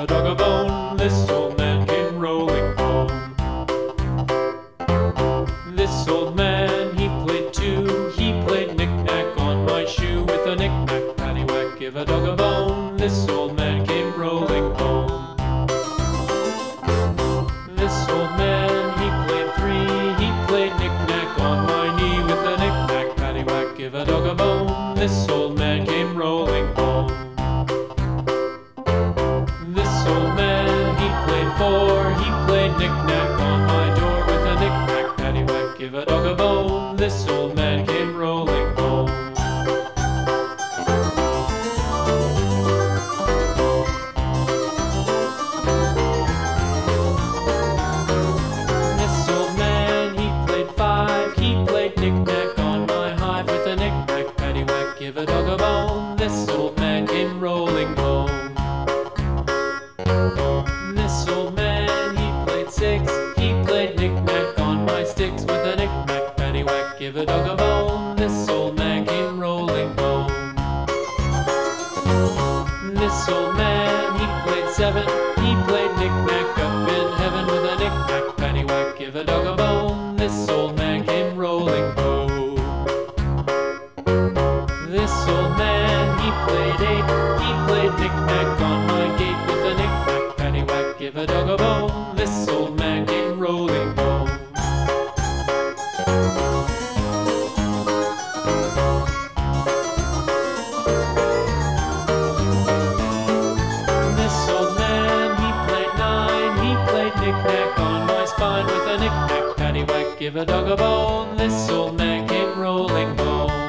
a dog a bone. This old man came rolling home. This old man, he played too. He played knick-knack on my shoe. With a knick-knack, paddywhack, give a dog a bone. This old man came rolling home. This old man, he played three. He played knick-knack on my knee. With a knick-knack, paddywhack, give a dog a bone. This old man came rolling home. This old man, he played four. He played knick-knack on my door. With a knick-knack, paddywhack, give a dog a bone. This old man came rolling home. This old man, he played five. He played knick-knack on my hive. With a knick-knack, paddywhack, give a dog a bone. This old man came rolling home. This old man, he played six. He played knick-knack on my sticks. With a knick-knack, paddywhack, give a dog a bone. This old man came rolling home. This old man, he played seven. He played knick-knack up in heaven. With a knick-knack, paddywhack, give a dog a bone. This old man came rolling home. This old man, he played eight. He played knick-knack on my gate. With a knick-knack, paddywhack, give a dog a bone. This old man came rolling home. This old man, he played nine. He played knick-knack on my spine. With a knick-knack, paddywhack, give a dog a bone. This old man came rolling home.